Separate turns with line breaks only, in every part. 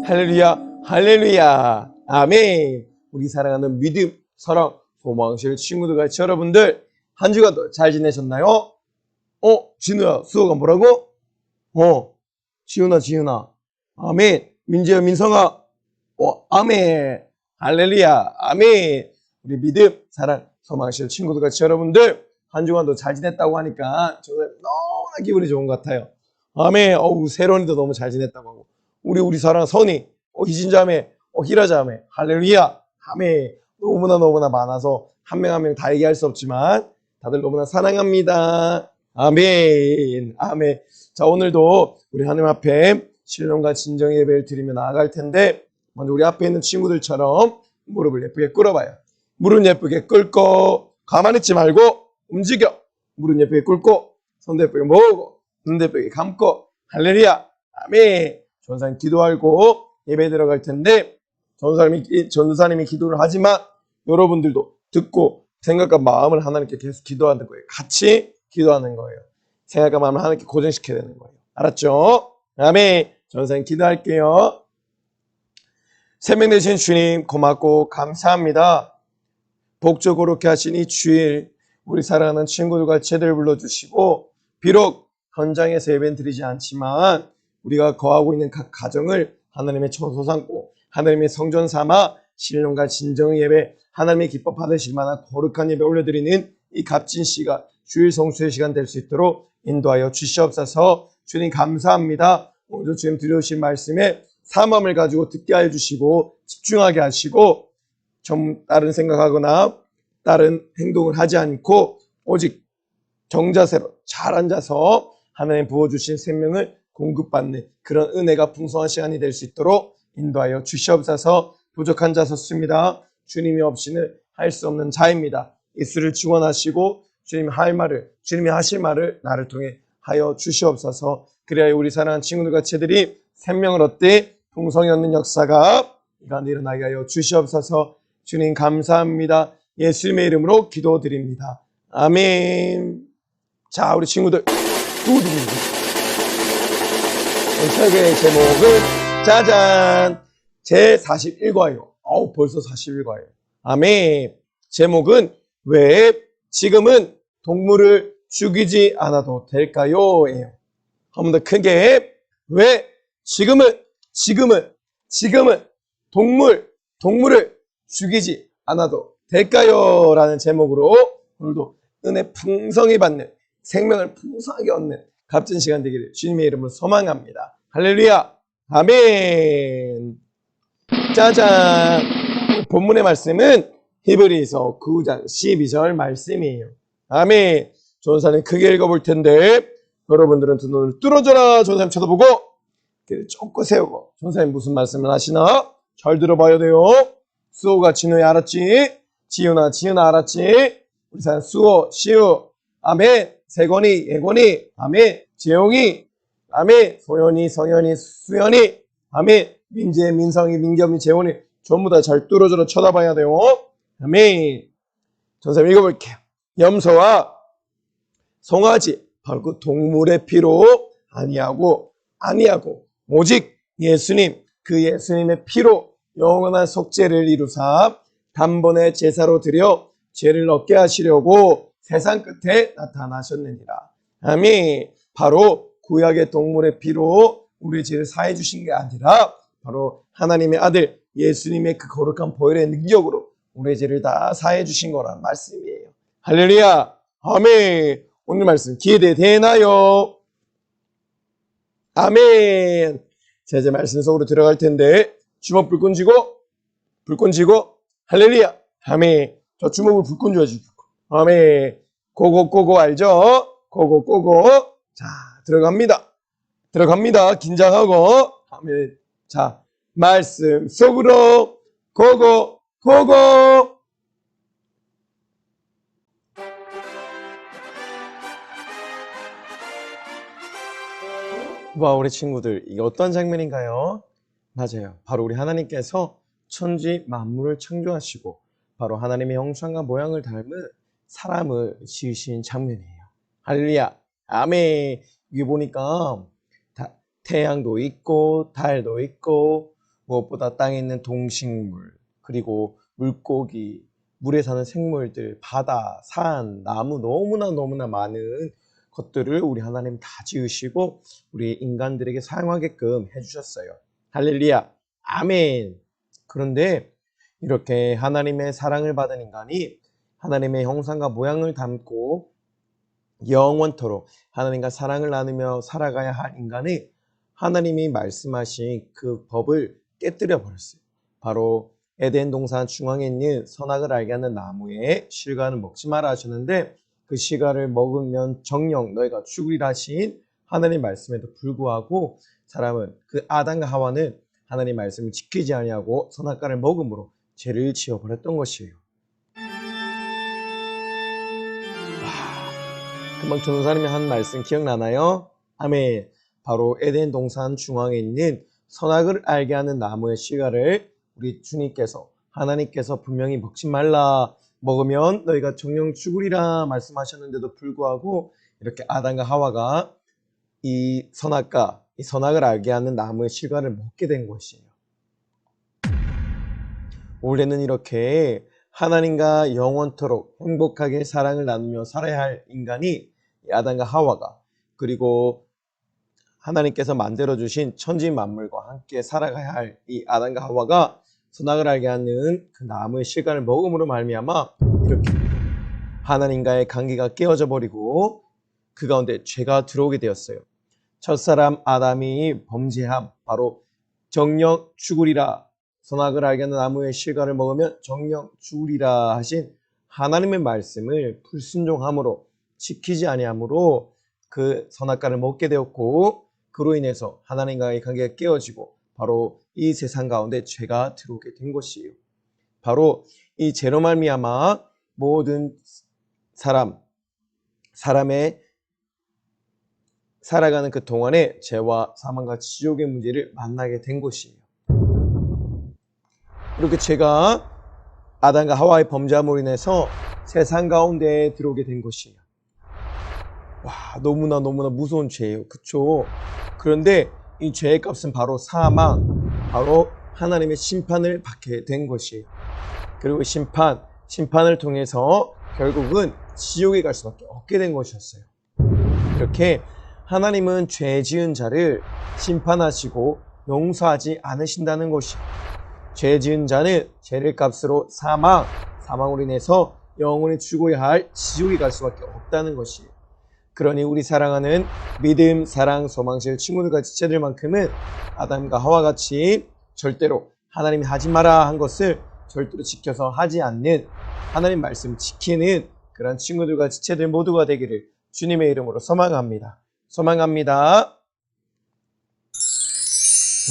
할렐루야, 할렐루야, 아멘. 우리 사랑하는 믿음, 사랑, 소망실 친구들 같이 여러분들 한 주간도 잘 지내셨나요? 진우야, 수호가 뭐라고? 지훈아, 아멘. 민지야, 민성아, 아멘. 할렐루야, 아멘. 우리 믿음, 사랑, 소망실 친구들 같이 여러분들 한 주간도 잘 지냈다고 하니까 정말 너무나 기분이 좋은 것 같아요. 아멘. 세론이도 너무 잘 지냈다고 하고 우리 사랑 선이, 희진자매, 희라자매, 할렐루야, 아멘. 너무나 많아서 한 명 한 명 다 얘기할 수 없지만 다들 너무나 사랑합니다. 아멘, 아멘. 자, 오늘도 우리 하나님 앞에 신령과 진정의 예배를 드리며 나아갈 텐데, 먼저 우리 앞에 있는 친구들처럼 무릎을 예쁘게 꿇어봐요. 무릎 예쁘게 꿇고 가만히 있지 말고 움직여. 무릎 예쁘게 꿇고 손도 예쁘게 모으고 눈도 예쁘게 감고 할렐루야, 아멘. 전사님 기도하고 예배 들어갈 텐데, 전사님이 기도를 하지만 여러분들도 듣고 생각과 마음을 하나님께 계속 기도하는 거예요. 같이 기도하는 거예요. 생각과 마음을 하나님께 고정시켜야 되는 거예요. 알았죠? 아멘. 전사님 기도할게요. 생명 되신 주님 고맙고 감사합니다. 복조 거룩해 하신 이 주일 우리 사랑하는 친구들과 제대로 불러주시고, 비록 현장에서 예배는 드리지 않지만 우리가 거하고 있는 각 가정을 하나님의 처소 삼고 하나님의 성전 삼아 신령과 진정의 예배, 하나님의 기뻐 받으실 만한 거룩한 예배 올려드리는 이 값진 시간, 주일 성수의 시간 될 수 있도록 인도하여 주시옵소서. 주님 감사합니다. 오늘 주님 들려주신 말씀에 사모함을 가지고 듣게 하여 주시고 집중하게 하시고, 좀 다른 생각하거나 다른 행동을 하지 않고 오직 정자세로 잘 앉아서 하나님 부어주신 생명을 공급받는 그런 은혜가 풍성한 시간이 될 수 있도록 인도하여 주시옵소서. 부족한 자 섰습니다. 주님이 없이는 할 수 없는 자입니다. 예수를 증언하시고 주님이 하실 말을 나를 통해 하여 주시옵소서. 그래야 우리 사랑하는 친구들과 제들이 생명을 얻되 풍성히 얻는 역사가 이 가운데 일어나게 하여 주시옵소서. 주님 감사합니다. 예수님의 이름으로 기도드립니다. 아멘. 자, 우리 친구들 책의 제목은 짜잔, 제41과예요. 벌써 41과예요. 아멘. 제목은 왜 지금은 동물을 죽이지 않아도 될까요? 예요. 한 번 더 크게, 왜 지금은 동물을 죽이지 않아도 될까요? 라는 제목으로 오늘도 은혜 풍성히 받는, 생명을 풍성하게 얻는 값진 시간 되기를 주님의 이름으로 소망합니다. 할렐루야, 아멘. 짜잔. 본문의 말씀은 히브리서 9장 12절 말씀이에요. 아멘. 전사님 크게 읽어볼 텐데 여러분들은 두 눈을 뚫어져라. 전사님 쳐다보고 길을 쫓고 세우고. 전사님 무슨 말씀을 하시나? 잘 들어봐야 돼요. 수호가 진호야 알았지? 지윤아 알았지? 우리 산 수호 시우 아멘. 세건이 예건이 아멘. 재용이 아멘. 소연이 성현이 수연이 아멘. 민재 민성이 민겸이 재원이 전부 다 잘 뚫어져라 쳐다봐야 돼요. 아멘. 전사님 읽어볼게요. 염소와 송아지 바로 그 동물의 피로 아니하고 오직 예수님 그 예수님의 피로 영원한 속죄를 이루사 단번에 제사로 드려 죄를 얻게 하시려고 세상 끝에 나타나셨느니라. 아멘. 바로 구약의 동물의 피로 우리의 죄를 사해 주신 게 아니라 바로 하나님의 아들 예수님의 그 거룩한 보혈의 능력으로 우리의 죄를 다 사해 주신 거란 말씀이에요. 할렐루야. 아멘. 오늘 말씀 기대되나요? 아멘. 자, 이제 말씀 속으로 들어갈 텐데 주먹 불끈 쥐고 할렐루야. 아멘. 저 주먹을 불끈 쥐어야지. 아멘. 고고 알죠? 고고. 자, 들어갑니다. 긴장하고. 아멘. 자, 말씀 속으로 고고. 와, 우리 친구들, 이게 어떤 장면인가요? 맞아요. 바로 우리 하나님께서 천지 만물을 창조하시고 바로 하나님의 형상과 모양을 닮은 사람을 지으신 장면이에요. 할렐루야. 아멘. 여기 보니까 태양도 있고 달도 있고 무엇보다 땅에 있는 동식물 그리고 물고기, 물에 사는 생물들, 바다, 산, 나무 너무나 많은 것들을 우리 하나님 다 지으시고 우리 인간들에게 사용하게끔 해주셨어요. 할렐루야. 아멘. 그런데 이렇게 하나님의 사랑을 받은 인간이 하나님의 형상과 모양을 담고 영원토록 하나님과 사랑을 나누며 살아가야 할 인간이 하나님이 말씀하신 그 법을 깨뜨려 버렸어요. 바로 에덴 동산 중앙에 있는 선악을 알게 하는 나무의 실과는 먹지 마라 하셨는데 그 실과를 먹으면 정녕 너희가 죽으리라 하신 하나님 말씀에도 불구하고 사람은 그 아담과 하와는 하나님 말씀을 지키지 아니하고 선악과를 먹음으로 죄를 지어버렸던 것이에요. 금방 전도사님이 한 말씀 기억나나요? 아멘. 바로 에덴 동산 중앙에 있는 선악을 알게 하는 나무의 실과를 우리 주님께서 하나님께서 분명히 먹지 말라 먹으면 너희가 정령 죽으리라 말씀하셨는데도 불구하고 이렇게 아담과 하와가 이 선악을 알게 하는 나무의 실과를 먹게 된 것이에요. 올해는 이렇게 하나님과 영원토록 행복하게 사랑을 나누며 살아야 할 인간이 아담과 하와가 그리고 하나님께서 만들어주신 천지 만물과 함께 살아가야 할 이 아담과 하와가 선악을 알게 하는 그 나무의 실과를 먹음으로 말미암아 이렇게 하나님과의 관계가 깨어져 버리고 그 가운데 죄가 들어오게 되었어요. 첫사람 아담이 범죄함 바로 정령 죽으리라 선악을 알게 하는 나무의 실과를 먹으면 정령 죽으리라 하신 하나님의 말씀을 불순종함으로 지키지 아니함으로 그 선악과를 먹게 되었고 그로 인해서 하나님과의 관계가 깨어지고 바로 이 세상 가운데 죄가 들어오게 된 것이에요. 바로 이 죄로 말미암아 모든 사람의 살아가는 그 동안에 죄와 사망과 지옥의 문제를 만나게 된 것이에요. 이렇게 죄가 아담과 하와의 범죄함으로 인해서 세상 가운데 들어오게 된 것이에요. 와, 너무나 무서운 죄예요. 그쵸? 그런데 이 죄의 값은 바로 사망, 바로 하나님의 심판을 받게 된 것이에요. 그리고 심판을 통해서 결국은 지옥에 갈 수밖에 없게 된 것이었어요. 이렇게 하나님은 죄 지은 자를 심판하시고 용서하지 않으신다는 것이에요. 죄 지은 자는 죄를 값으로 사망으로 인해서 영원히 죽어야 할 지옥에 갈 수밖에 없다는 것이에요. 그러니 우리 사랑하는 믿음, 사랑, 소망실 친구들과 지체들만큼은 아담과 하와같이 절대로 하나님이 하지 마라 한 것을 절대로 지켜서 하지 않는 하나님 말씀 지키는 그런 친구들과 지체들 모두가 되기를 주님의 이름으로 소망합니다.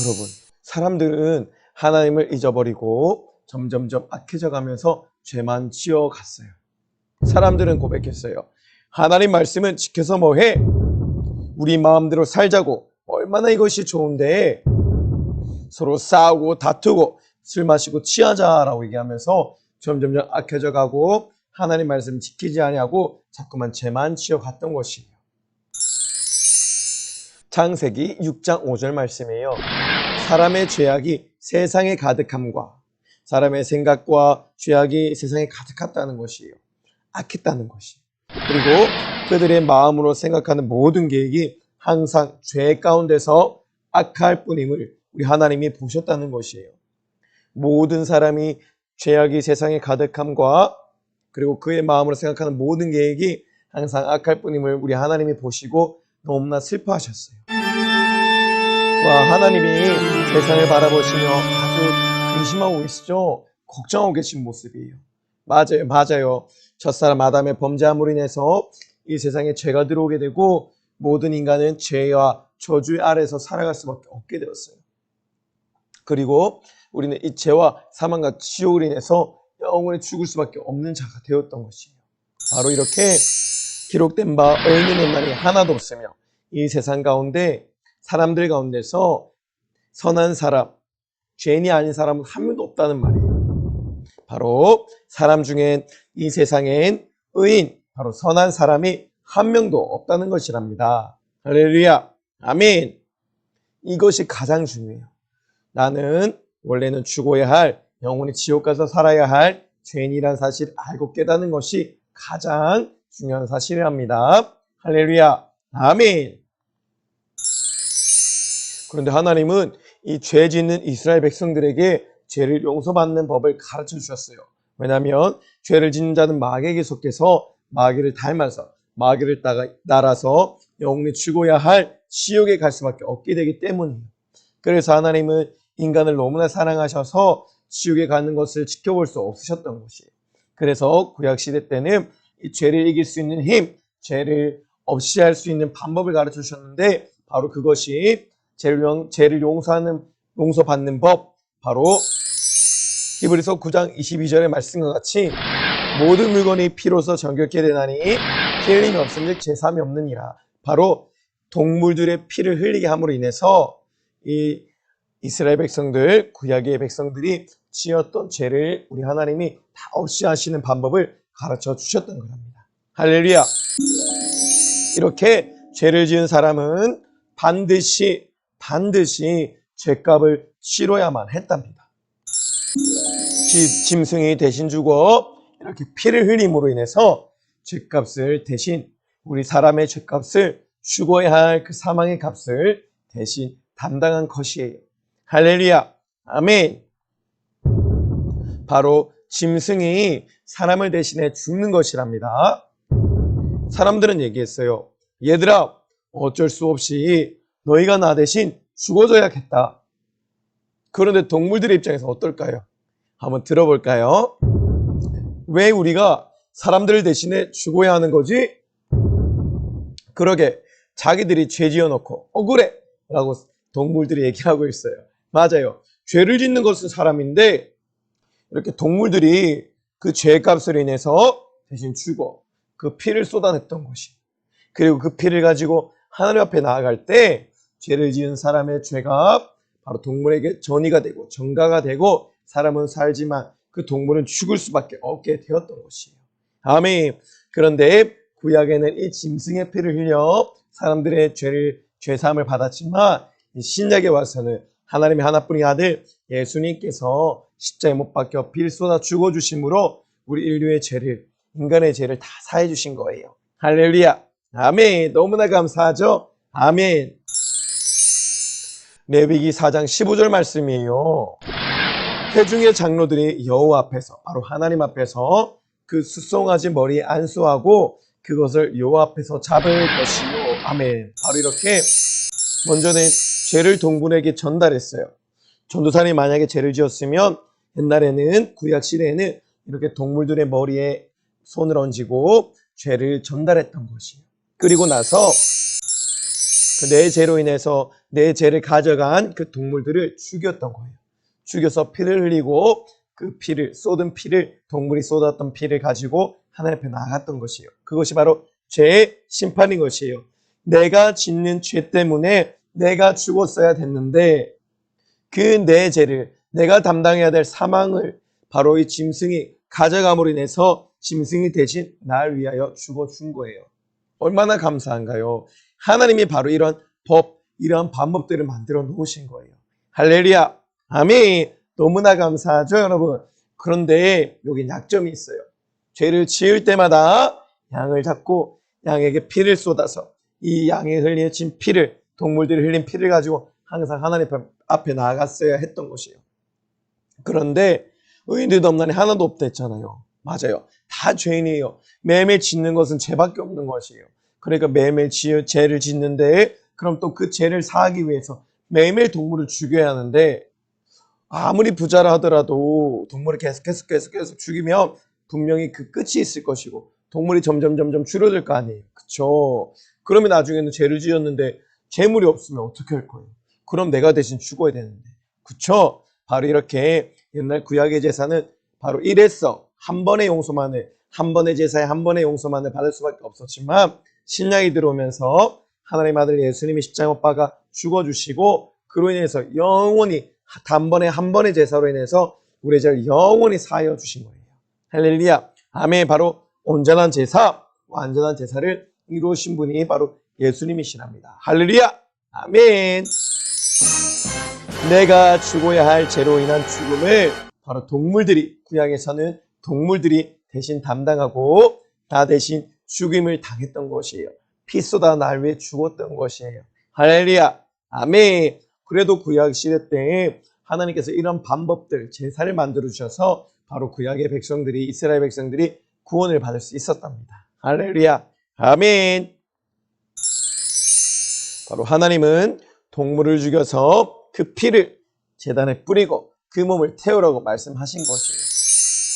여러분, 사람들은 하나님을 잊어버리고 점점점 악해져 가면서 죄만 지어갔어요. 사람들은 고백했어요. 하나님 말씀은 지켜서 뭐해? 우리 마음대로 살자고. 얼마나 이것이 좋은데 서로 싸우고 다투고 술 마시고 취하자라고 얘기하면서 점점점 악해져 가고 하나님 말씀 지키지 아니하고 자꾸만 죄만 지어갔던 것이에요. 창세기 6장 5절 말씀이에요. 사람의 죄악이 세상에 가득함과 사람의 생각과 죄악이 세상에 가득했다는 것이에요. 악했다는 것이. 그리고 그들의 마음으로 생각하는 모든 계획이 항상 죄 가운데서 악할 뿐임을 우리 하나님이 보셨다는 것이에요. 모든 사람이 죄악이 세상에 가득함과 그리고 그의 마음으로 생각하는 모든 계획이 항상 악할 뿐임을 우리 하나님이 보시고 너무나 슬퍼하셨어요. 와, 하나님이 세상을 바라보시며 아주 근심하고 계시죠? 걱정하고 계신 모습이에요. 맞아요. 첫사람 아담의 범죄함으로 인해서 이 세상에 죄가 들어오게 되고 모든 인간은 죄와 저주 아래에서 살아갈 수밖에 없게 되었어요. 그리고 우리는 이 죄와 사망과 지옥으로 인해서 영원히 죽을 수밖에 없는 자가 되었던 것이에요. 바로 이렇게 기록된 바 의인의 날이 하나도 없으며 이 세상 가운데 사람들 가운데서 선한 사람, 죄인이 아닌 사람은 한 명도 없다는 말이에요. 바로 사람 중엔 이 세상엔 의인, 바로 선한 사람이 한 명도 없다는 것이랍니다. 할렐루야, 아멘. 이것이 가장 중요해요. 나는 원래는 죽어야 할, 영원히 지옥 가서 살아야 할 죄인이란 사실을 알고 깨닫는 것이 가장 중요한 사실이랍니다. 할렐루야, 아멘. 그런데 하나님은 이 죄 짓는 이스라엘 백성들에게 죄를 용서받는 법을 가르쳐 주셨어요. 왜냐하면 죄를 짓는 자는 마귀에게 속해서 마귀를 닮아서 마귀를 따라서 영원히 죽어야 할 지옥에 갈 수밖에 없게 되기 때문이에요. 그래서 하나님은 인간을 너무나 사랑하셔서 지옥에 가는 것을 지켜볼 수 없으셨던 것이에요. 그래서 구약시대 때는 이 죄를 이길 수 있는 힘, 죄를 없이 할 수 있는 방법을 가르쳐 주셨는데 바로 그것이 죄를 용서받는 법, 바로 히브리서 9장 22절의 말씀과 같이 모든 물건이 피로써 정결케 되나니 피 흘림이 없은즉 제사함이 없느니라. 바로 동물들의 피를 흘리게 함으로 인해서 이 이스라엘 백성들, 구약의 백성들이 지었던 죄를 우리 하나님이 다 없이 하시는 방법을 가르쳐 주셨던 겁니다. 할렐루야. 이렇게 죄를 지은 사람은 반드시 죄값을 치러야만 했답니다. 짐승이 대신 죽어 이렇게 피를 흘림으로 인해서 죄값을 대신 우리 사람의 죄값을 죽어야 할 그 사망의 값을 대신 담당한 것이에요. 할렐루야, 아멘. 바로 짐승이 사람을 대신해 죽는 것이랍니다. 사람들은 얘기했어요. 얘들아, 어쩔 수 없이 너희가 나 대신 죽어줘야겠다. 그런데 동물들의 입장에서 어떨까요? 한번 들어볼까요? 왜 우리가 사람들을 대신해 죽어야 하는 거지? 그러게 자기들이 죄 지어놓고 억울해 라고 동물들이 얘기하고 있어요. 맞아요. 죄를 짓는 것은 사람인데 이렇게 동물들이 그 죄값을 인해서 대신 죽어 그 피를 쏟아냈던 것이. 그리고 그 피를 가지고 하나님 앞에 나아갈 때 죄를 지은 사람의 죄가 바로 동물에게 전이가 되고 전가가 되고 사람은 살지만 그 동물은 죽을 수밖에 없게 되었던 것이에요. 아멘. 그런데 구약에는 이 짐승의 피를 흘려 사람들의 죄사함을 받았지만 신약에 와서는 하나님의 하나뿐인 아들 예수님께서 십자가에 못 박혀 피를 쏟아 죽어주심으로 우리 인류의 죄를, 인간의 죄를 다 사해 주신 거예요. 할렐루야, 아멘. 너무나 감사하죠. 아멘. 레위기 4장 15절 말씀이에요. 회중의 장로들이 여호와 앞에서, 바로 하나님 앞에서 그 숫송아지 머리에 안수하고 그것을 여호와 앞에서 잡을 것이요. 아멘. 바로 이렇게 먼저는 죄를 동물에게 전달했어요. 전도사님이 만약에 죄를 지었으면 옛날에는 구약 시대에는 이렇게 동물들의 머리에 손을 얹고 죄를 전달했던 것이에요. 그리고 나서 내 죄로 인해서 내 죄를 가져간 그 동물들을 죽였던 거예요. 죽여서 피를 흘리고 그 피를 쏟은 피를 동물이 쏟았던 피를 가지고 하나님 앞에 나아갔던 것이에요. 그것이 바로 죄의 심판인 것이에요. 내가 짓는 죄 때문에 내가 죽었어야 됐는데 그 내 죄를 내가 담당해야 될 사망을 바로 이 짐승이 가져감으로 인해서 짐승이 대신 날 위하여 죽어준 거예요. 얼마나 감사한가요? 하나님이 바로 이런 법, 이런 방법들을 만들어 놓으신 거예요. 할렐루야, 아멘. 너무나 감사하죠, 여러분. 그런데 여기 약점이 있어요. 죄를 지을 때마다 양을 잡고 양에게 피를 쏟아서 이 양이 흘린 피를, 동물들이 흘린 피를 가지고 항상 하나님 앞에 나아갔어야 했던 것이에요. 그런데 의인들도 없나니 하나도 없다 했잖아요. 맞아요. 다 죄인이에요. 매일매일 짓는 것은 죄밖에 없는 것이에요. 그러니까 매일매일 죄를 짓는데 그럼 또 그 죄를 사하기 위해서 매일매일 동물을 죽여야 하는데 아무리 부자라 하더라도 동물을 계속 죽이면 분명히 그 끝이 있을 것이고 동물이 점점 줄어들 거 아니에요. 그쵸? 그러면 나중에는 죄를 지었는데 재물이 없으면 어떻게 할 거예요? 그럼 내가 대신 죽어야 되는데. 그쵸? 바로 이렇게 옛날 구약의 제사는 바로 이랬어. 한 번의 용서만을, 한 번의 제사에 한 번의 용서만을 받을 수밖에 없었지만 신약이 들어오면서 하나님 아들 예수님이 십자가 못 박아 죽어주시고 그로 인해서 영원히 단번에 한 번의 제사로 인해서 우리의 죄를 영원히 사하여 주신 거예요. 할렐루야. 아멘. 바로 온전한 제사, 완전한 제사를 이루신 분이 바로 예수님이시랍니다. 할렐루야. 아멘. 내가 죽어야 할 죄로 인한 죽음을 바로 동물들이, 구약에서는 동물들이 대신 담당하고 나 대신 죽임을 당했던 것이에요. 피 쏟아 날 위해 죽었던 것이에요. 할렐루야. 아멘. 그래도 구약 시대 때 하나님께서 이런 방법들, 제사를 만들어 주셔서 바로 구약의 백성들이, 이스라엘 백성들이 구원을 받을 수 있었답니다. 할렐루야. 아멘. 바로 하나님은 동물을 죽여서 그 피를 제단에 뿌리고 그 몸을 태우라고 말씀하신 것이에요.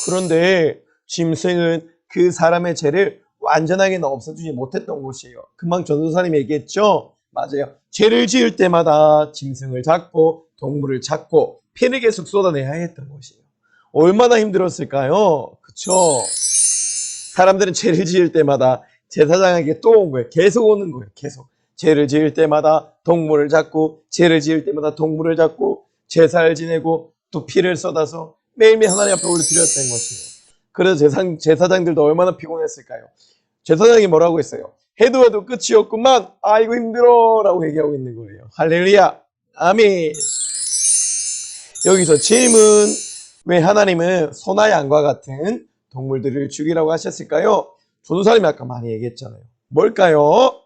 그런데 짐승은 그 사람의 죄를 완전하게 없애주지 못했던 것이에요. 금방 전도사님이 얘기했죠? 맞아요. 죄를 지을 때마다 짐승을 잡고 동물을 잡고 피를 계속 쏟아내야 했던 것이에요. 얼마나 힘들었을까요? 그쵸? 사람들은 죄를 지을 때마다 제사장에게 또 온 거예요. 계속 오는 거예요. 계속. 죄를 지을 때마다 동물을 잡고 죄를 지을 때마다 동물을 잡고 제사를 지내고 또 피를 쏟아서 매일매일 하나님 앞에 올려드렸던 것이에요. 그래서 제사장들도 얼마나 피곤했을까요? 제사장이 뭐라고 했어요? 해도 끝이 없구만. 아이고 힘들어 라고 얘기하고 있는 거예요. 할렐루야. 아멘. 여기서 질문. 왜 하나님은 소나 양과 같은 동물들을 죽이라고 하셨을까요? 전도사님이 아까 많이 얘기했잖아요. 뭘까요?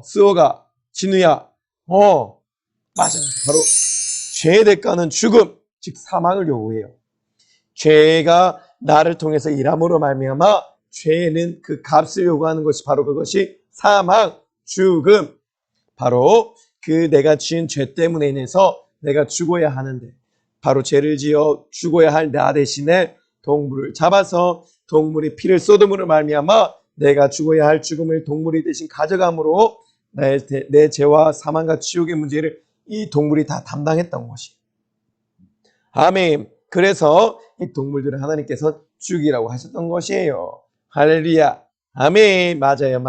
스오가, 진우야. 맞아요. 바로 죄의 대가는 죽음, 즉 사망을 요구해요. 죄가 나를 통해서 일함으로 말미암아 죄는 그 값을 요구하는 것이 바로 그것이 사망, 죽음. 바로 그 내가 지은 죄 때문에 인해서 내가 죽어야 하는데 바로 죄를 지어 죽어야 할 나 대신에 동물을 잡아서 동물이 피를 쏟음으로 말미암아 내가 죽어야 할 죽음을 동물이 대신 가져감으로 내 죄와 사망과 지옥의 문제를 이 동물이 다 담당했던 것이. 아멘. 그래서 이 동물들을 하나님께서 죽이라고 하셨던 것이에요. 할렐루야. 아멘. 맞아요.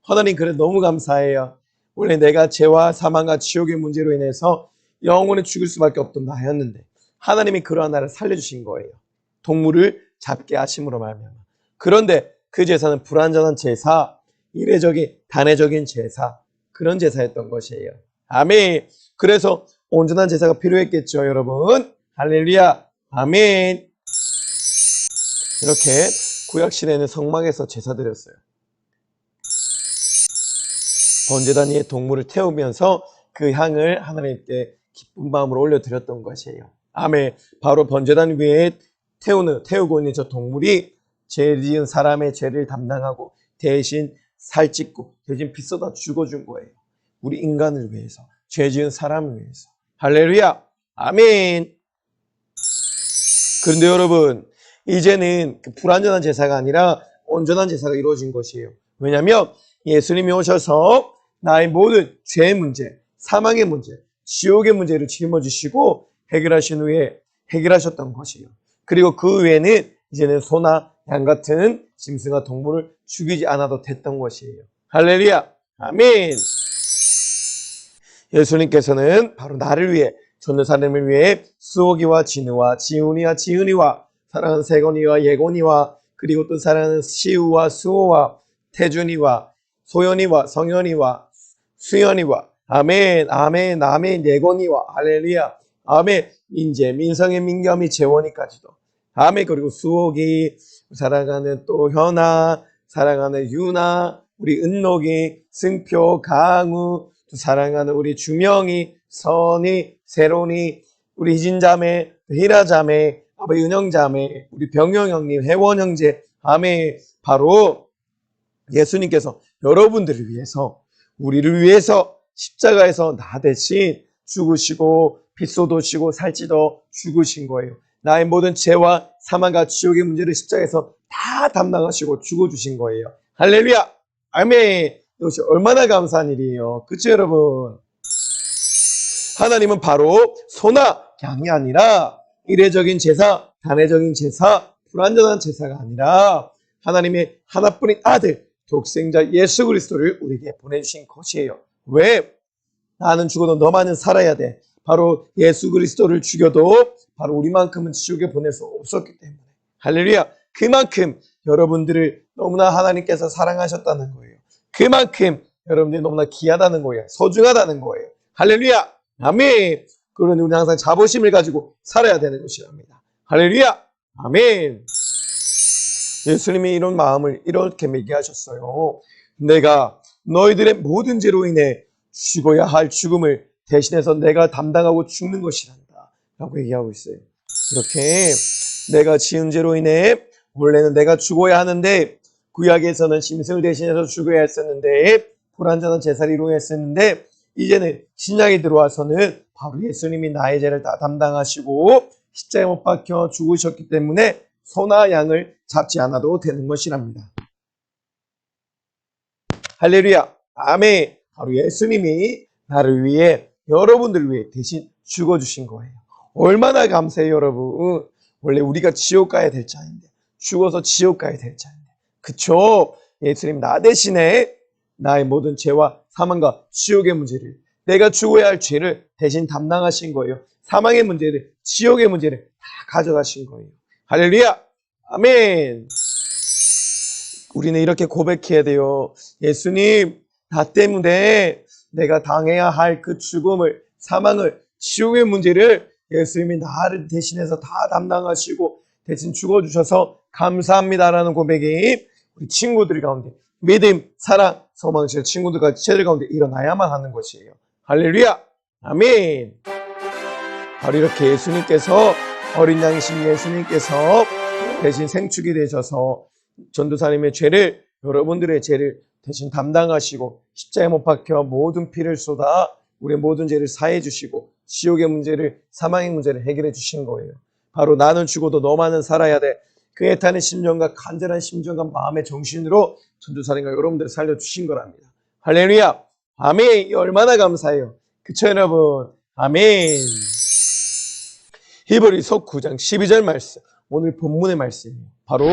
하나님 그래 너무 감사해요. 원래 내가 죄와 사망과 지옥의 문제로 인해서 영원히 죽을 수밖에 없던 나였는데 하나님이 그러한 나를 살려주신 거예요. 동물을 잡게 하심으로 말미암아. 그런데 그 제사는 불완전한 제사, 이례적인 단회적인 제사, 그런 제사였던 것이에요. 아멘. 그래서 온전한 제사가 필요했겠죠, 여러분. 할렐루야. 아멘. 이렇게 구약시대에는 성막에서 제사 드렸어요. 번제단 위에 동물을 태우면서 그 향을 하나님께 기쁜 마음으로 올려드렸던 것이에요. 아멘. 바로 번제단 위에 태우고 있는 저 동물이 죄 지은 사람의 죄를 담당하고 대신 살찌고 대신 피 쏟아 죽어준 거예요. 우리 인간을 위해서, 죄 지은 사람을 위해서. 할렐루야. 아멘. 그런데 여러분, 이제는 그 불완전한 제사가 아니라 온전한 제사가 이루어진 것이에요. 왜냐하면 예수님이 오셔서 나의 모든 죄의 문제, 사망의 문제, 지옥의 문제를 짊어지시고 해결하신 후에 해결하셨던 것이에요. 그리고 그 외에는 이제는 소나 양 같은 짐승과 동물을 죽이지 않아도 됐던 것이에요. 할렐루야. 아멘. 예수님께서는 바로 나를 위해, 전도사님을 위해 수옥이와 진우와 지훈이와 지은이와 사랑하는 세건이와 예건이와 그리고 또 사랑하는 시우와 수호와 태준이와 소연이와 성현이와 수연이와 아멘 아멘 아멘 예건이와 할렐루야 아멘 인재 민성의 민겸이 재원이까지도 아멘. 그리고 수옥이 사랑하는 또 현아 사랑하는 유나 우리 은록이 승표 강우 또 사랑하는 우리 주명이 선이 세론이 우리 희진자매 희라자매 아버지 은영자매 우리 병영 형님 혜원 형제 아멘. 바로 예수님께서 여러분들을 위해서 우리를 위해서 십자가에서 나 대신 죽으시고 빚소도 지고 살찌도 죽으신 거예요. 나의 모든 죄와 사망과 지옥의 문제를 십자가에서 다 담당하시고 죽어주신 거예요. 할렐루야 아멘. 이것이 얼마나 감사한 일이에요. 그쵸 여러분? 하나님은 바로 소나 양이 아니라 이례적인 제사, 단회적인 제사, 불완전한 제사가 아니라 하나님의 하나뿐인 아들 독생자 예수 그리스도를 우리에게 보내주신 것이에요. 왜? 나는 죽어도 너만은 살아야 돼. 바로 예수 그리스도를 죽여도 바로 우리만큼은 지옥에 보낼 수 없었기 때문에. 할렐루야. 그만큼 여러분들을 너무나 하나님께서 사랑하셨다는 거예요. 그만큼 여러분들이 너무나 귀하다는 거예요. 소중하다는 거예요. 할렐루야. 아멘. 그러니 우리는 항상 자부심을 가지고 살아야 되는 것이랍니다. 할렐루야. 아멘. 예수님이 이런 마음을 이렇게 매개하셨어요. 내가 너희들의 모든 죄로 인해 죽어야 할 죽음을 대신해서 내가 담당하고 죽는 것이란다 라고 얘기하고 있어요. 이렇게 내가 지은 죄로 인해 원래는 내가 죽어야 하는데 구약에서는 짐승을 대신해서 죽어야 했었는데 불완전한 제사를 이루어야 했었는데 이제는 신약이 들어와서는 바로 예수님이 나의 죄를 다 담당하시고 십자가에 못 박혀 죽으셨기 때문에 소나 양을 잡지 않아도 되는 것이랍니다. 할렐루야. 아멘. 바로 예수님이 나를 위해 여러분들을 위해 대신 죽어주신 거예요. 얼마나 감사해요 여러분. 원래 우리가 지옥 가야 될 자인데 죽어서 지옥 가야 될 자인데 그쵸? 예수님 나 대신에 나의 모든 죄와 사망과 지옥의 문제를 내가 죽어야 할 죄를 대신 담당하신 거예요. 사망의 문제를 지옥의 문제를 다 가져가신 거예요. 할렐루야. 아멘. 우리는 이렇게 고백해야 돼요. 예수님 나 때문에 내가 당해야 할 그 죽음을 사망을 지옥의 문제를 예수님이 나를 대신해서 다 담당하시고 대신 죽어주셔서 감사합니다라는 고백이 우리 친구들 가운데 믿음, 사랑, 소망실 친구들과 지체들 가운데 일어나야만 하는 것이에요. 할렐루야. 아멘. 바로 이렇게 예수님께서 어린 양이신 예수님께서 대신 생축이 되셔서 전도사님의 죄를 여러분들의 죄를 대신 담당하시고 십자가에 못 박혀 모든 피를 쏟아 우리의 모든 죄를 사해 주시고 지옥의 문제를 사망의 문제를 해결해 주신 거예요. 바로 나는 죽어도 너만은 살아야 돼. 그 애타는 심정과 간절한 심정과 마음의 정신으로 전도사님과 여러분들을 살려주신 거랍니다. 할렐루야. 아멘. 얼마나 감사해요. 그쵸 여러분. 아멘. 히브리서 9장 12절 말씀. 오늘 본문의 말씀이에요. 바로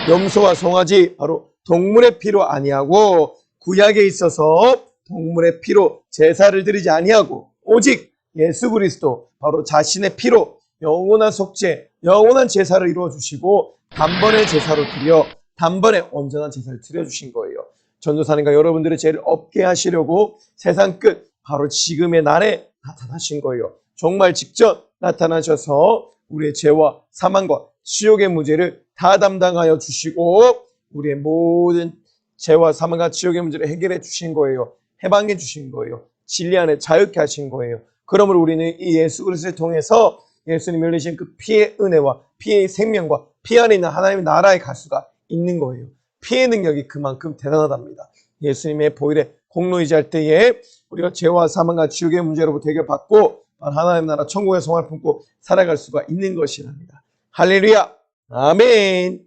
염소와 송아지 바로 동물의 피로 아니하고 구약에 있어서 동물의 피로 제사를 드리지 아니하고 오직 예수 그리스도 바로 자신의 피로 영원한 속죄, 영원한 제사를 이루어 주시고 단번에 제사로 드려 단번에 온전한 제사를 드려 주신 거예요. 전도사님과 여러분들의 죄를 없게 하시려고 세상 끝 바로 지금의 날에 나타나신 거예요. 정말 직접 나타나셔서 우리의 죄와 사망과 지옥의 문제를 다 담당하여 주시고 우리의 모든 죄와 사망과 지옥의 문제를 해결해 주신 거예요. 해방해 주신 거예요. 진리 안에 자유케 하신 거예요. 그러므로 우리는 이 예수 그리스도를 통해서 예수님이 흘리신 그 피의 은혜와 피의 생명과 피 안에 있는 하나님의 나라에 갈 수가 있는 거예요. 피의 능력이 그만큼 대단하답니다. 예수님의 보혈의 공로이자 때에 우리가 죄와 사망과 지옥의 문제로부터 해결받고 하나님의 나라 천국의 성화를 품고 살아갈 수가 있는 것이랍니다. 할렐루야. 아멘.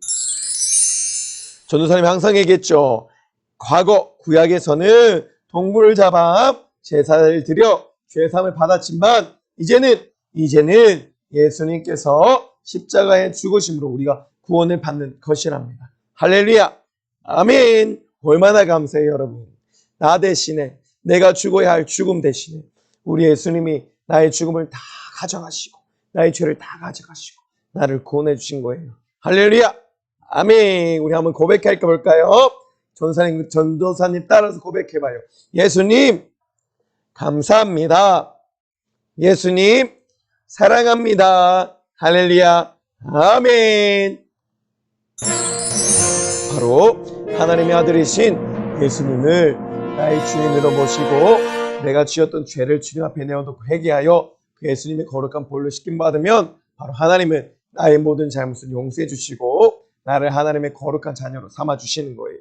전도사님이 항상 얘기했죠. 과거 구약에서는 동물을 잡아 제사를 드려 죄사함을 받았지만 이제는 예수님께서 십자가에 죽으심으로 우리가 구원을 받는 것이랍니다. 할렐루야. 아멘. 얼마나 감사해요, 여러분. 나 대신에 내가 죽어야 할 죽음 대신에 우리 예수님이 나의 죽음을 다 가져가시고 나의 죄를 다 가져가시고 나를 구원해 주신 거예요. 할렐루야. 아멘. 우리 한번 고백할까 볼까요? 전도사님 따라서 고백해봐요. 예수님 감사합니다. 예수님 사랑합니다. 할렐루야. 아멘. 바로 하나님의 아들이신 예수님을 나의 주인으로 모시고 내가 지었던 죄를 주님 앞에 내어놓고 회개하여 그 예수님의 거룩한 보혈로 씻김 받으면 바로 하나님은 나의 모든 잘못을 용서해 주시고 나를 하나님의 거룩한 자녀로 삼아 주시는 거예요.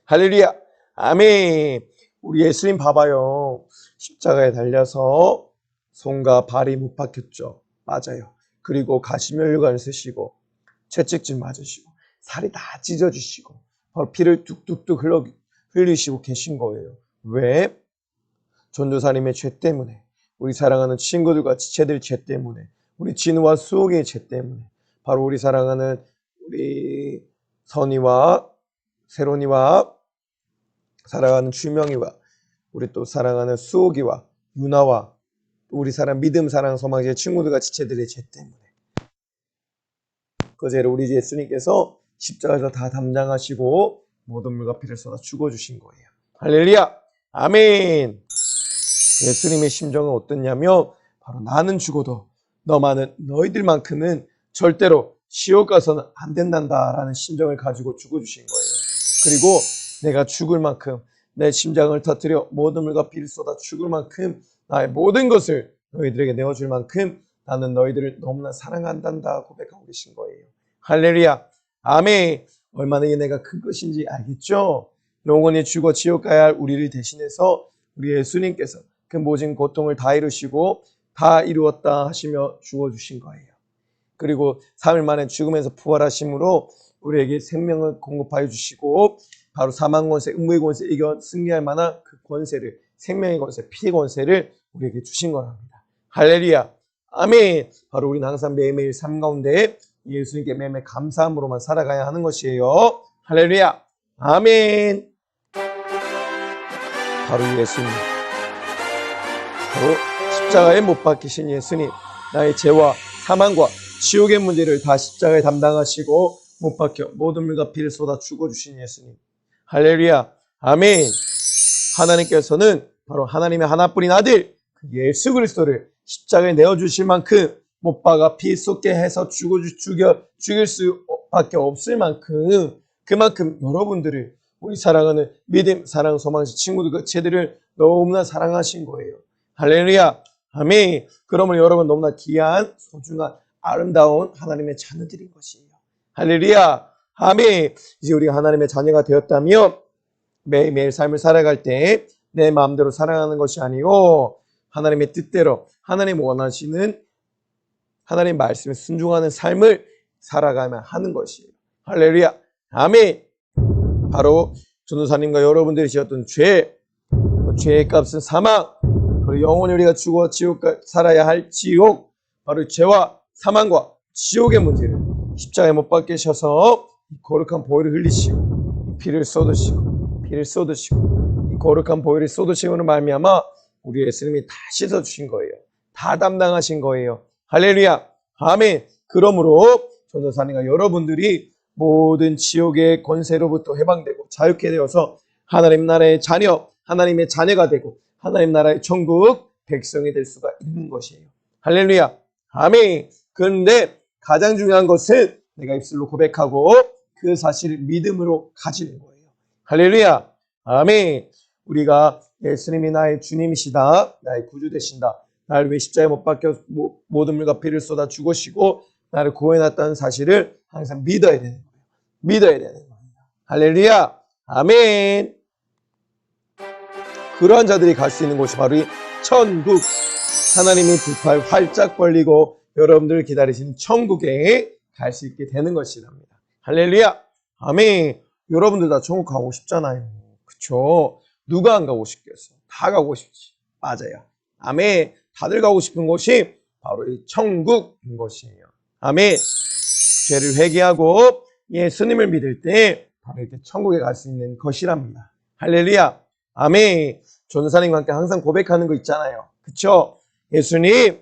할렐루야. 아멘. 우리 예수님 봐봐요. 십자가에 달려서 손과 발이 못 박혔죠. 맞아요. 그리고 가시면류관을 쓰시고 채찍질 맞으시고 살이 다 찢어지시고 바로 피를 뚝뚝뚝 흘리시고 계신 거예요. 왜? 전도사님의 죄 때문에, 우리 사랑하는 친구들과 지체들 죄 때문에, 우리 진우와 수옥의 죄 때문에, 바로 우리 사랑하는 우리 선이와 세론이와 사랑하는 주명이와 우리 또 사랑하는 수옥이와 유나와 우리 사랑 믿음 사랑 소망의 친구들과 지체들의 죄 때문에 그 죄를 우리 예수님께서 십자가에서 다 담당하시고 모든 물과 피를 쏟아 죽어주신 거예요. 할렐루야. 아멘. 예수님의 심정은 어떻냐면 바로 나는 죽어도 너희들만큼은 절대로 지옥 가서는 안 된단다라는 심정을 가지고 죽어주신 거예요. 그리고 내가 죽을 만큼 내 심장을 터뜨려 모든 물과 피를 쏟아 죽을 만큼 나의 모든 것을 너희들에게 내어줄 만큼 나는 너희들을 너무나 사랑한단다 고백하고 계신 거예요. 할렐루야. 아멘. 얼마나 은혜가 큰 것인지 알겠죠? 영원히 죽어 지옥 가야 할 우리를 대신해서 우리 예수님께서 그 모진 고통을 다 이루시고 다 이루었다 하시며 죽어주신 거예요. 그리고 3일 만에 죽음에서 부활하심으로 우리에게 생명을 공급하여 주시고 바로 사망 권세, 음부의 권세 이겨 승리할 만한 그 권세를, 생명의 권세, 피의 권세를 우리에게 주신 거랍니다. 할렐루야. 아멘. 바로 우리는 항상 매일매일 삶 가운데 예수님께 매일매일 감사함으로만 살아가야 하는 것이에요. 할렐루야. 아멘. 바로 예수님, 바로 십자가에 못 박히신 예수님, 나의 죄와 사망과 지옥의 문제를 다 십자가에 담당하시고 못 박혀 모든 물과 피를 쏟아 죽어주신 예수님. 할렐루야. 아멘. 하나님께서는 바로 하나님의 하나뿐인 아들 예수 그리스도를 십자가에 내어주실 만큼 못 박아 피 쏟게 해서 죽일 수밖에 없을 만큼 그만큼 여러분들을 우리 사랑하는 믿음, 사랑, 소망시 친구들, 제들을 너무나 사랑하신 거예요. 할렐루야. 아멘. 그러면 여러분 너무나 귀한, 소중한, 아름다운 하나님의 자녀들인 것이에요. 할렐루야. 아멘. 이제 우리가 하나님의 자녀가 되었다면 매일매일 삶을 살아갈 때 내 마음대로 살아가는 것이 아니고 하나님의 뜻대로 하나님 원하시는 하나님 말씀에 순종하는 삶을 살아가면 하는 것이에요. 할렐루야. 아멘. 바로 전도사님과 여러분들이 지었던 죄의 값은 사망, 그리고 영원히 우리가 죽어 지옥 살아야 할 지옥, 바로 죄와 사망과 지옥의 문제를 십자가에 못 박히셔서 거룩한 보혈을 흘리시고 피를 쏟으시고 이 거룩한 보혈을 쏟으심으로 말미암아 우리 예수님이 다 씻어주신 거예요. 다 담당하신 거예요. 할렐루야. 아멘. 그러므로 전도사님과 여러분들이 모든 지옥의 권세로부터 해방되고 자유케 되어서 하나님 나라의 자녀, 하나님의 자녀가 되고 하나님 나라의 천국 백성이 될 수가 있는 것이에요. 할렐루야. 아멘. 그런데 가장 중요한 것은 내가 입술로 고백하고 그 사실을 믿음으로 가지는 거예요. 할렐루야. 아멘. 우리가 예수님이 나의 주님이시다, 나의 구주 되신다, 나를 왜 십자가에 못 박혀 모든 물과 피를 쏟아 죽으시고 나를 구원해놨다는 사실을 항상 믿어야 되는 거예요. 믿어야 되는 거예요. 할렐루야. 아멘. 그러한 자들이 갈 수 있는 곳이 바로 이 천국, 하나님이 두 팔 활짝 벌리고 여러분들을 기다리시는 천국에 갈 수 있게 되는 것이랍니다. 할렐루야. 아멘. 여러분들 다 천국 가고 싶잖아요. 그쵸? 누가 안 가고 싶겠어? 다 가고 싶지. 맞아요. 아멘. 다들 가고 싶은 곳이 바로 이 천국인 것이에요. 아멘. 죄를 회개하고 예수님을 믿을 때 바로 이렇게 천국에 갈 수 있는 것이랍니다. 할렐루야. 아멘. 전도사님과 함께 항상 고백하는 거 있잖아요. 그쵸? 예수님,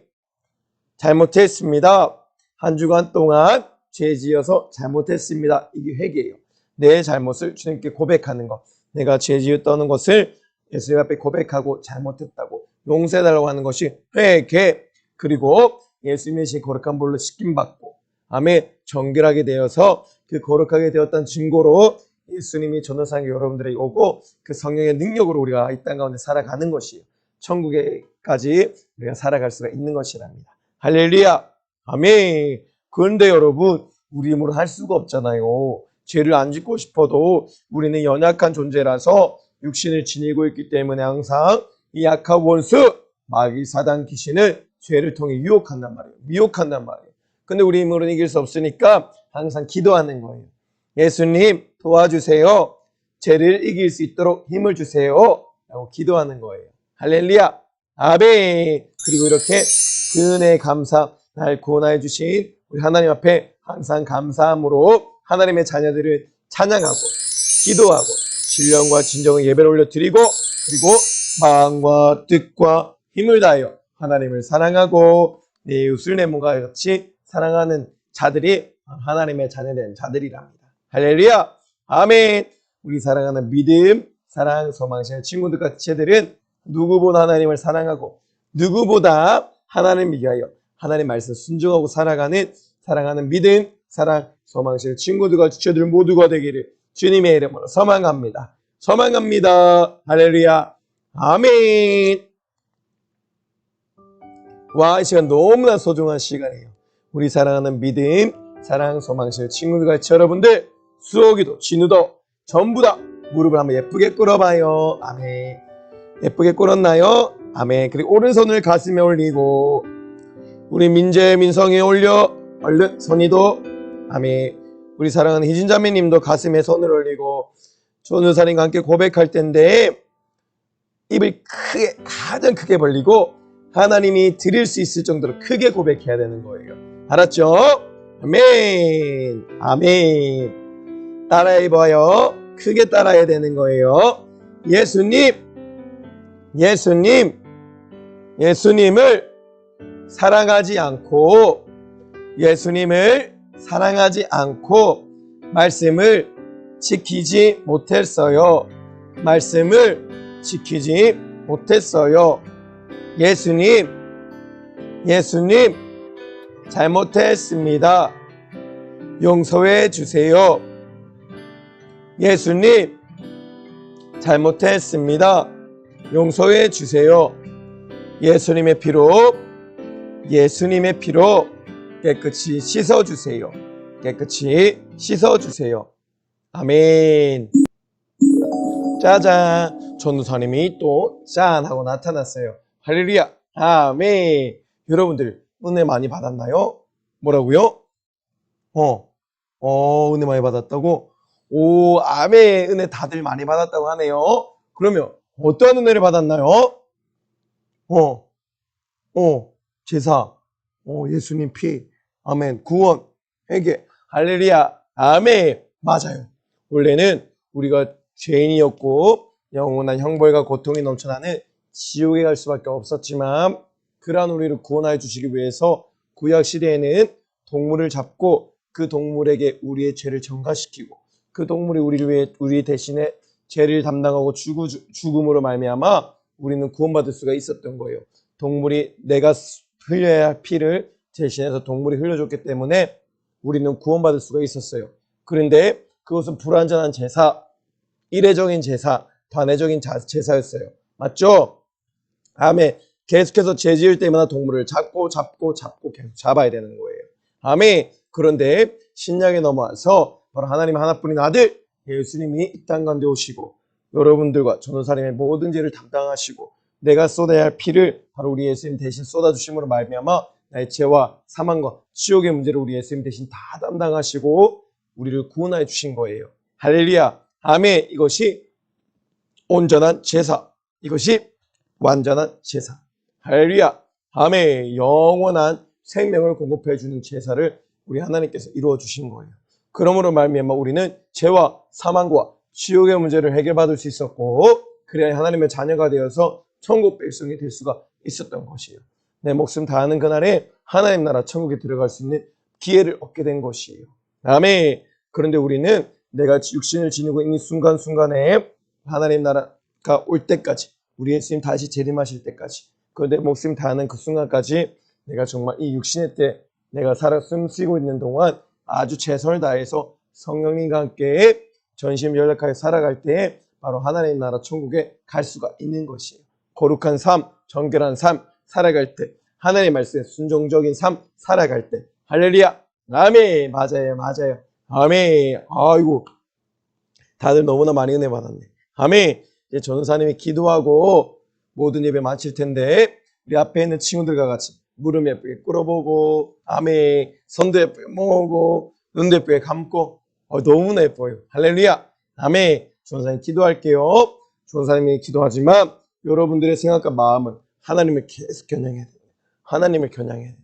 잘못했습니다. 한 주간 동안 죄 지어서 잘못했습니다. 이게 회개예요. 내 잘못을 주님께 고백하는 것. 내가 죄 지었다는 것을 예수님 앞에 고백하고 잘못했다고 용서해달라고 하는 것이 회개. 그리고 예수님의 신 거룩한 볼로 씻김받고 아멘 정결하게 되어서 그 거룩하게 되었다는 증거로 예수님이 전도사님 여러분들에게 오고 그 성령의 능력으로 우리가 이 땅 가운데 살아가는 것이에요. 천국에까지 우리가 살아갈 수가 있는 것이랍니다. 할렐루야. 아멘. 그런데 여러분 우리 힘으로 할 수가 없잖아요. 죄를 안 짓고 싶어도 우리는 연약한 존재라서 육신을 지니고 있기 때문에 항상 이 약한 원수 마귀 사단 귀신을 죄를 통해 유혹한단 말이에요. 미혹한단 말이에요. 근데 우리 힘으로는 이길 수 없으니까 항상 기도하는 거예요. 예수님 도와주세요. 죄를 이길 수 있도록 힘을 주세요. 라고 기도하는 거예요. 할렐루야. 아멘. 그리고 이렇게 그 은혜의 감사 날 구원하여 주신 우리 하나님 앞에 항상 감사함으로 하나님의 자녀들을 찬양하고 기도하고 신령과 진정의 예배를 올려드리고 그리고 마음과 뜻과 힘을 다하여 하나님을 사랑하고 내 이웃을 내 몸과 같이 사랑하는 자들이 하나님의 자녀된 자들이랍니다. 할렐루야. 아멘. 우리 사랑하는 믿음, 사랑, 소망실 친구들과 지체들은 누구보다 하나님을 사랑하고 누구보다 하나님을 위하여 하나님 말씀 순종하고 살아가는 사랑하는 믿음, 사랑, 소망실 친구들과 지체들 모두가 되기를 주님의 이름으로 소망합니다. 소망합니다. 할렐루야. 아멘. 와, 이 시간 너무나 소중한 시간이에요. 우리 사랑하는 믿음, 사랑, 소망실 친구들과 같이 여러분들 수호기도, 진우도 전부 다 무릎을 한번 예쁘게 꿇어봐요. 아멘. 예쁘게 꿇었나요? 아멘. 그리고 오른손을 가슴에 올리고 우리 민재, 민성이 올려 얼른 선이도 아멘. 우리 사랑하는 희진자매님도 가슴에 손을 올리고 전도사님과 함께 고백할 텐데 입을 크게 가장 크게 벌리고 하나님이 드릴 수 있을 정도로 크게 고백해야 되는 거예요. 알았죠? 아멘. 아멘. 따라해봐요. 크게 따라해야 되는 거예요. 예수님을 사랑하지 않고 말씀을 지키지 못했어요. 예수님 잘못했습니다. 용서해 주세요. 예수님 잘못했습니다. 용서해 주세요. 예수님의 피로 깨끗이 씻어주세요. 아멘. 짜잔. 전도사님이 또 짠 하고 나타났어요. 할렐루야. 아멘. 여러분들 은혜 많이 받았나요? 뭐라고요? 은혜 많이 받았다고? 오, 아멘. 은혜 다들 많이 받았다고 하네요. 그러면 어떠한 은혜를 받았나요? 제사, 예수님 피, 아멘, 구원, 회개, 할렐루야, 아멘. 맞아요. 원래는 우리가 죄인이었고 영원한 형벌과 고통이 넘쳐나는 지옥에 갈 수밖에 없었지만 그러한 우리를 구원하여 주시기 위해서 구약 시대에는 동물을 잡고 그 동물에게 우리의 죄를 전가시키고 그 동물이 우리를 위해 우리 대신에 죄를 담당하고 죽음으로 말미암아 우리는 구원받을 수가 있었던 거예요. 동물이 내가 흘려야 할 피를 대신해서 동물이 흘려줬기 때문에 우리는 구원받을 수가 있었어요. 그런데 그것은 불완전한 제사, 이례적인 제사, 단회적인 제사였어요. 맞죠? 아멘. 계속해서 죄 지을 때마다 동물을 잡고 계속 잡아야 되는 거예요. 아멘. 그런데 신약에 넘어와서 바로 하나님 하나뿐인 아들 예수님이 이 땅 가운데 오시고 여러분들과 전도사님의 모든 죄를 담당하시고 내가 쏟아야 할 피를 바로 우리 예수님 대신 쏟아주심으로 말미암아 나의 죄와 사망과 지옥의 문제를 우리 예수님 대신 다 담당하시고 우리를 구원하여 주신 거예요. 할렐루야. 아멘. 이것이 온전한 제사. 이것이 완전한 제사. 할렐루야. 아멘. 영원한 생명을 공급해 주는 제사를 우리 하나님께서 이루어 주신 거예요. 그러므로 말미암아 우리는 죄와 사망과 지옥의 문제를 해결받을 수 있었고, 그래야 하나님의 자녀가 되어서 천국 백성이 될 수가 있었던 것이에요. 내 목숨 다하는 그날에 하나님 나라 천국에 들어갈 수 있는 기회를 얻게 된 것이에요. 아멘. 그런데 우리는 내가 육신을 지니고 있는 순간순간에 하나님 나라가 올 때까지, 우리 예수님 다시 재림하실 때까지, 그 내 목숨 다하는 그 순간까지 내가 정말 이 육신의 때 내가 살아 숨쉬고 있는 동안 아주 최선을 다해서 성령님과 함께 전심전력하게 살아갈 때 바로 하나님 나라 천국에 갈 수가 있는 것이에요. 거룩한 삶, 정결한 삶 살아갈 때, 하나님의 말씀에 순종적인 삶 살아갈 때. 할렐루야. 아멘. 맞아요. 맞아요. 아멘. 아이고, 다들 너무나 많이 은혜 받았네. 아멘. 이제 전도사님이 기도하고 모든 예배 마칠 텐데, 우리 앞에 있는 친구들과 같이 무릎 예쁘게 꿇어보고, 아멘. 손도 예쁘게 모으고, 눈도 예쁘게 감고, 너무나 예뻐요. 할렐루야. 아멘. 전도사님 기도할게요. 전도사님이 기도하지만 여러분들의 생각과 마음은 하나님을 계속 겨냥해야 돼요. 하나님을 겨냥해야 돼요.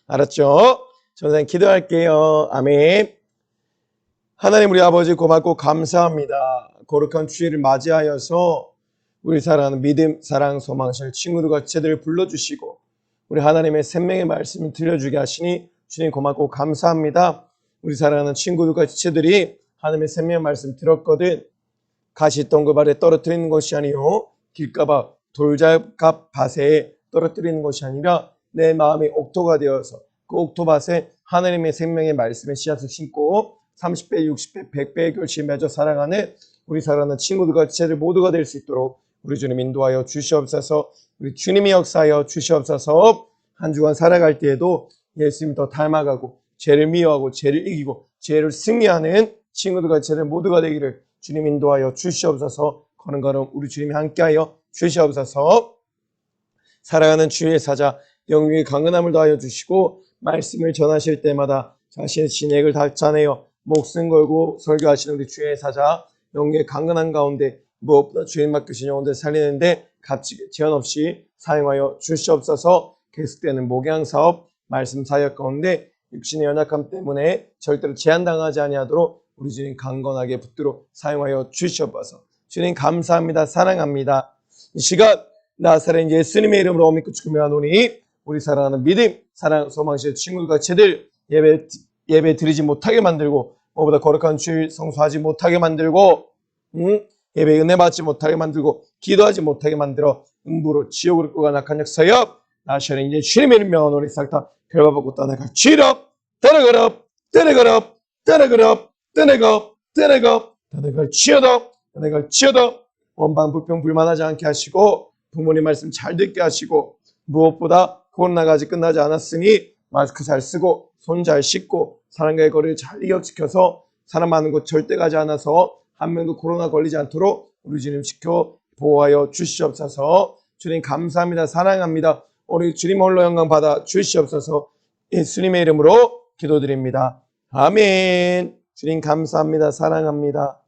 알았죠? 전도사님 기도할게요. 아멘. 하나님 우리 아버지 고맙고 감사합니다. 거룩한 주일을 맞이하여서 우리 사랑하는 믿음, 사랑, 소망실 친구들과 지체들을 불러주시고 우리 하나님의 생명의 말씀을 들려주게 하시니 주님 고맙고 감사합니다. 우리 사랑하는 친구들과 지체들이 하나님의 생명의 말씀 들었거든 가시덩굴 아래 떨어뜨리는 것이 아니요 길가봐 돌잡갑 밭에 떨어뜨리는 것이 아니라 내 마음이 옥토가 되어서 그 옥토밭에 하나님의 생명의 말씀의 씨앗을 심고 30배, 60배, 100배의 결실을 맺어 살아가는 우리 사랑하는 친구들과 지체들 모두가 될 수 있도록 우리 주님 인도하여 주시옵소서. 우리 주님이 역사하여 주시옵소서. 한 주간 살아갈 때에도 예수님 더 닮아가고 죄를 미워하고 죄를 이기고 죄를 승리하는 친구들과 지체들 모두가 되기를 주님 인도하여 주시옵소서. 걸음걸음 우리 주님이 함께하여 주시옵소서. 살아가는 주의 사자 영육의 강건함을 더하여 주시고 말씀을 전하실 때마다 자신의 진액을 닦아내어 목숨 걸고 설교하시는 우리 주의 사자 영육의 강건한 가운데 무엇보다 주님 맡기신 영혼들 살리는데 값지게 제한 없이 사용하여 주시옵소서. 계속되는 목양사업 말씀 사역 가운데 육신의 연약함 때문에 절대로 제한당하지 아니하도록 우리 주님 강건하게 붙들어 사용하여 주시옵소서. 주님 감사합니다. 사랑합니다. 이 시간 나사렛 예수님의 이름으로 믿고 축복하노니 우리 사랑하는 믿음, 사랑, 소망실 친구들과 제들 예배 드리지 못하게 만들고 무엇보다 거룩한 주일 성수하지 못하게 만들고 예배 은혜 받지 못하게 만들고 기도하지 못하게 만들어 음부로 지옥으로 끌고 가는 악한 역사여 나시는 이제 주님의 이름 명하노니 싹 다 결과받고 떠나갈 지럽 떠나가랍 떠나가랍 떠나가랍 떠나갑 떠나갑 떠나갈 지어다 원반 불평 불만하지 않게 하시고 부모님 말씀 잘 듣게 하시고 무엇보다 코로나가 아직 끝나지 않았으니 마스크 잘 쓰고 손 잘 씻고 사람과의 거리를 잘 이격시켜서 사람 많은 곳 절대 가지 않아서 한 명도 코로나 걸리지 않도록 우리 주님 지켜 보호하여 주시옵소서. 주님 감사합니다. 사랑합니다. 우리 주님 홀로 영광 받아 주시옵소서. 예수님의 이름으로 기도드립니다. 아멘. 주님 감사합니다. 사랑합니다.